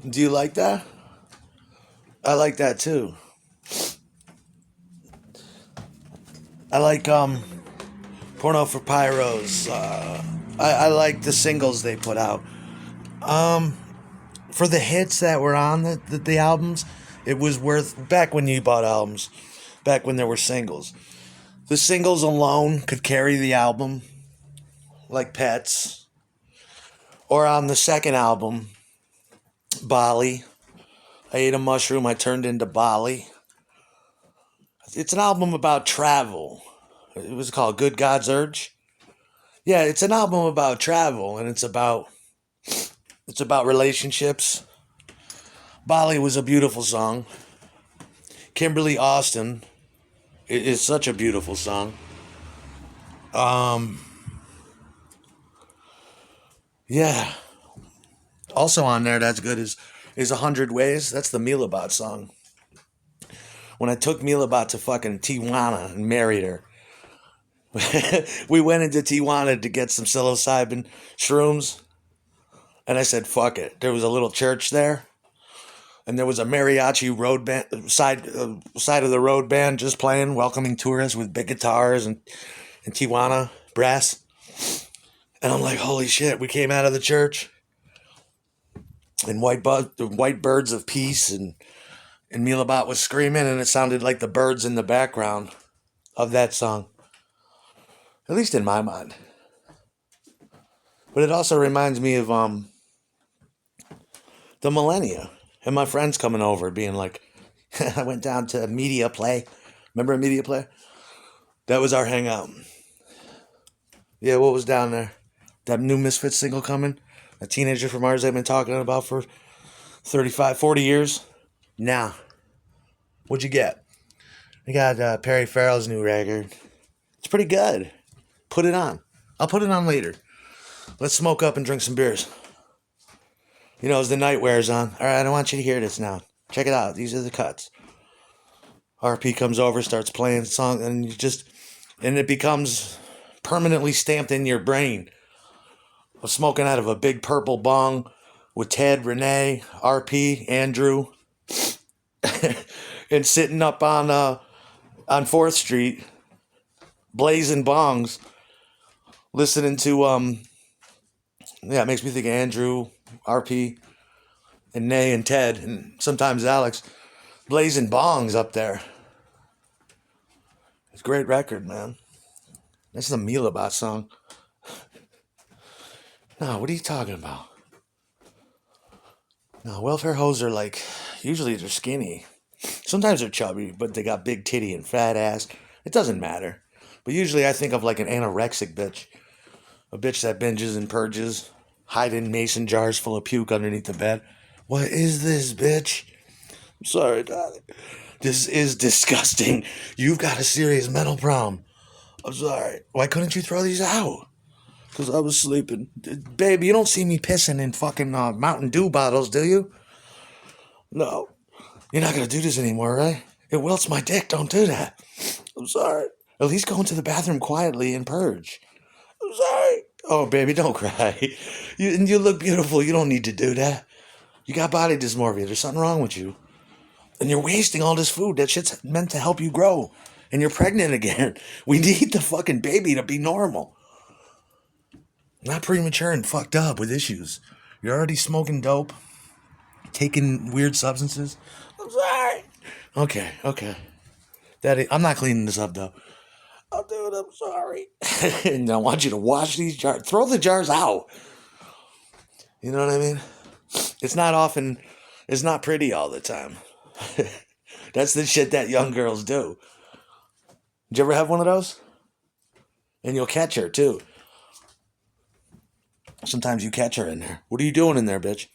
Do you like that? I like that too. I like Porno for Pyros. I like the singles they put out. For the hits that were on the albums, it was worth back when you bought albums, back when there were singles. The singles alone could carry the album, like Pets, or on the second album, Bali. I ate a mushroom, I turned into Bali. It's an album about travel. It was called Good God's Urge. Yeah, it's an album about travel, and it's about relationships. Bali was a beautiful song. Kimberly Austin is such a beautiful song. Um, yeah. Also on there, that's good is 100 Ways. That's the Milabot song. When I took Milabot to fucking Tijuana and married her, we went into Tijuana to get some psilocybin shrooms, and I said, "Fuck it." There was a little church there, and there was a mariachi road band side of the road band just playing, welcoming tourists with big guitars and Tijuana brass. And I'm like, holy shit! We came out of the church, and white birds of peace, and Milabot was screaming, and it sounded like the birds in the background of that song, at least in my mind. But it also reminds me of the millennia and my friends coming over, being like, I went down to Media Play. Remember Media Play? That was our hangout. Yeah, what was down there? That new Misfits single coming? A Teenager from Mars they've been talking about for 35, 40 years? Nah. What'd you get? I got Perry Farrell's new record. It's pretty good. Put it on. I'll put it on later. Let's smoke up and drink some beers. As the night wears on. All right, I want you to hear this now. Check it out. These are the cuts. RP comes over, starts playing the song, and it becomes permanently stamped in your brain. I'm smoking out of a big purple bong with Ted, Renee, RP, Andrew, and sitting up on 4th Street, blazing bongs, listening to it makes me think of Andrew, RP, and Nay and Ted, and sometimes Alex, blazing bongs up there. It's a great record, man. That's the Milabot song. No, what are you talking about? No, welfare hoes are usually they're skinny. Sometimes they're chubby, but they got big titty and fat ass. It doesn't matter. But usually I think of an anorexic bitch. A bitch that binges and purges, hiding mason jars full of puke underneath the bed. What is this, bitch? I'm sorry, darling. This is disgusting. You've got a serious mental problem. I'm sorry. Why couldn't you throw these out? Because I was sleeping. Babe, you don't see me pissing in fucking Mountain Dew bottles, do you? No. You're not going to do this anymore, right? It wilts my dick. Don't do that. I'm sorry. At least go into the bathroom quietly and purge. I'm sorry. Oh, baby, don't cry. You look beautiful. You don't need to do that. You got body dysmorphia. There's something wrong with you. And you're wasting all this food. That shit's meant to help you grow. And you're pregnant again. We need the fucking baby to be normal. Not premature and fucked up with issues. You're already smoking dope. Taking weird substances. I'm sorry. Okay. I'm not cleaning this up, though. I'll do it. I'm sorry. And I want you to wash these jars. Throw the jars out. You know what I mean? It's not pretty all the time. That's the shit that young girls do. Did you ever have one of those? And you'll catch her, too. Sometimes you catch her in there. What are you doing in there, bitch?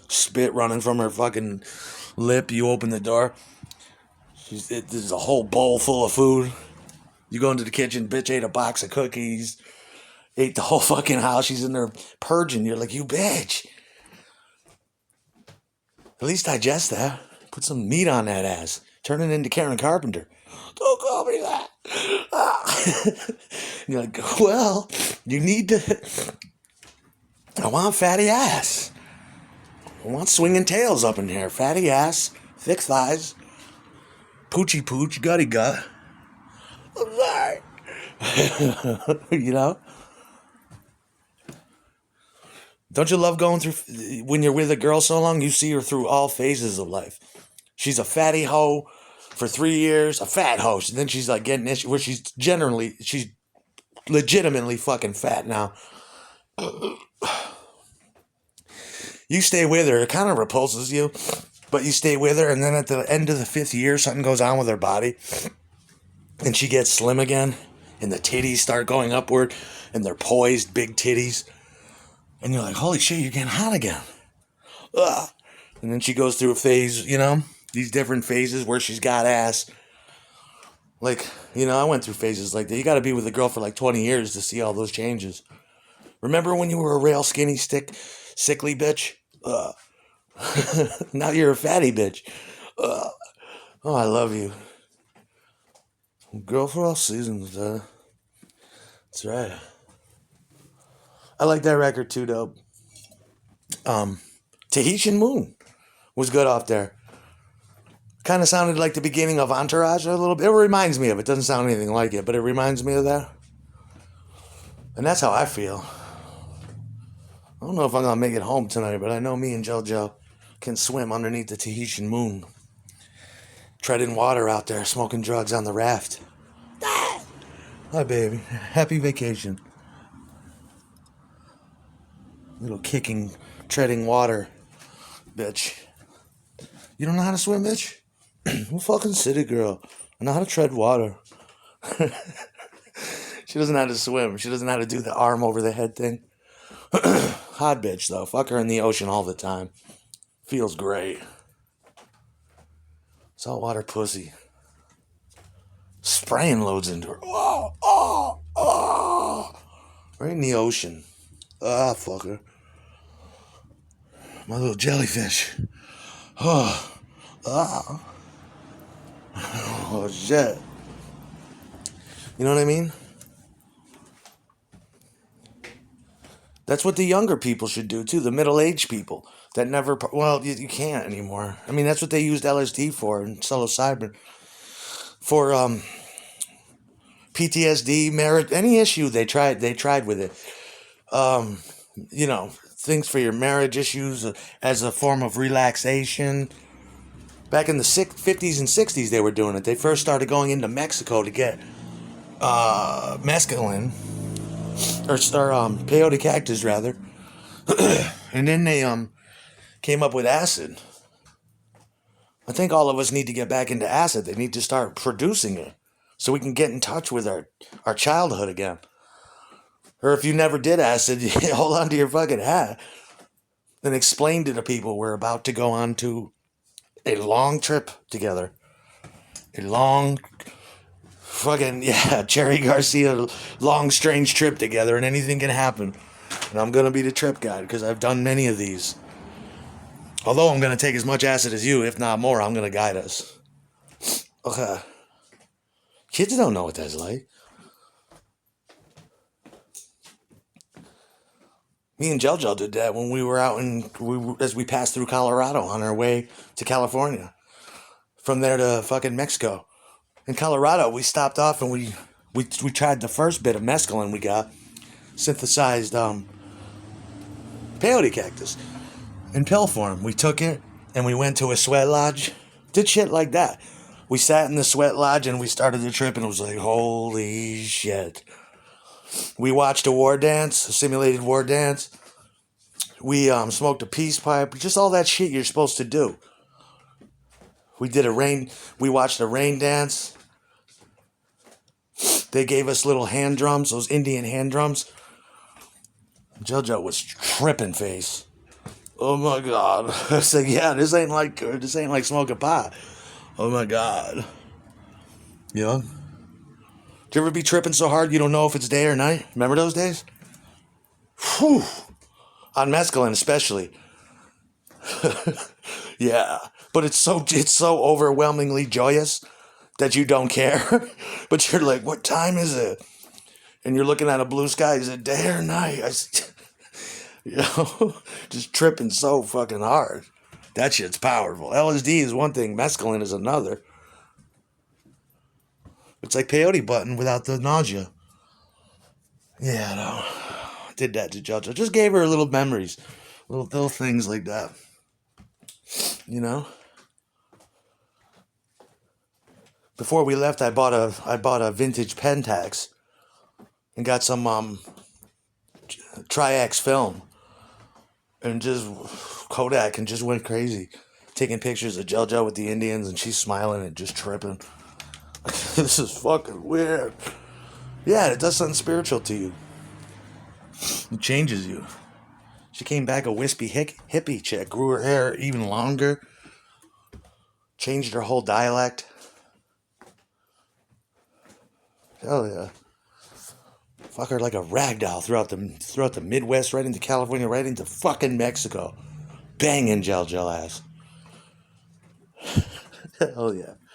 Spit running from her fucking lip. You open the door. There's a whole bowl full of food. You go into the kitchen, bitch ate a box of cookies. Ate the whole fucking house. She's in there purging. You're like, you bitch. At least digest that. Put some meat on that ass. Turn it into Karen Carpenter. Don't call me that. You're like, well, you need to. I want fatty ass. I want swinging tails up in here. Fatty ass, thick thighs, poochy pooch, gutty gut. I'm sorry. You know? Don't you love going through, when you're with a girl so long, you see her through all phases of life. She's a fatty hoe for 3 years, a fat hoe. And then she's like getting issues where she's legitimately fucking fat now. You stay with her, it kind of repulses you, but you stay with her, and then at the end of the 5th year, something goes on with her body, and she gets slim again, and the titties start going upward, and they're poised, big titties, and you're like, holy shit, you're getting hot again. Ugh. And then she goes through a phase, these different phases where she's got ass. Like, I went through phases like that. You got to be with a girl for like 20 years to see all those changes. Remember when you were a real skinny, sickly bitch? Now you're a fatty bitch. Oh, I love you. Girl for all seasons, that's right. I like that record too, though. Tahitian Moon was good off there. Kind of sounded like the beginning of Entourage a little bit. It reminds me of it. Doesn't sound anything like it, but it reminds me of that. And that's how I feel. I don't know if I'm going to make it home tonight, but I know me and JoJo can swim underneath the Tahitian moon. Treading water out there, smoking drugs on the raft. Hi, baby. Happy vacation. Little kicking, treading water, bitch. You don't know how to swim, bitch? I'm a fucking city girl. I know how to tread water. She doesn't know how to swim. She doesn't know how to do the arm over the head thing. Hot bitch, though. Fuck her in the ocean all the time. Feels great. Saltwater pussy. Spraying loads into her. Oh, oh, oh. Right in the ocean. Ah, fuck her. My little jellyfish. Oh, ah. Oh, shit. You know what I mean? That's what the younger people should do, too. The middle-aged people that never... Well, you can't anymore. I mean, that's what they used LSD for and psilocybin. For PTSD, marriage, any issue they tried with it. Things for your marriage issues as a form of relaxation. Back in the 50s and 60s, they were doing it. They first started going into Mexico to get mescaline, or peyote cactus, rather. And then they came up with acid. I think all of us need to get back into acid. They need to start producing it so we can get in touch with our childhood again. Or if you never did acid, hold on to your fucking hat and explain to the people we're about to go on to a long trip together. A long fucking, Cherry Garcia long strange trip together, and anything can happen. And I'm going to be the trip guide because I've done many of these. Although I'm going to take as much acid as you, if not more, I'm going to guide us. Okay. Kids don't know what that's like. Me and JoJo did that when we were out as we passed through Colorado on our way to California. From there to fucking Mexico. In Colorado, we stopped off and we tried the first bit of mescaline we got. Synthesized peyote cactus. In pill form. We took it and we went to a sweat lodge. Did shit like that. We sat in the sweat lodge and we started the trip and it was like, holy shit. We watched a simulated war dance. We smoked a peace pipe. Just all that shit you're supposed to do. We watched a rain dance. They gave us little hand drums, those Indian hand drums. JoJo was tripping face. Oh my God. I said, this ain't like smoking pot. Oh my God. Yeah. Do you ever be tripping so hard you don't know if it's day or night? Remember those days? Whew. On mescaline especially. Yeah. But it's so overwhelmingly joyous that you don't care. But you're like, what time is it? And you're looking at a blue sky. Is it day or night? You know, just tripping so fucking hard. That shit's powerful. LSD is one thing, mescaline is another. It's like peyote button without the nausea. Yeah, no. Did that to JoJo. Just gave her little memories. Little things like that. You know? Before we left I bought a vintage Pentax and got some Triax film and just Kodak and just went crazy. Taking pictures of JoJo with the Indians and she's smiling and just tripping. This is fucking weird. Yeah, it does something spiritual to you. It changes you. She came back a wispy hippie chick, grew her hair even longer, changed her whole dialect. Hell yeah. Fuck her like a rag doll throughout the Midwest, right into California, right into fucking Mexico. Banging JoJo ass. Hell yeah.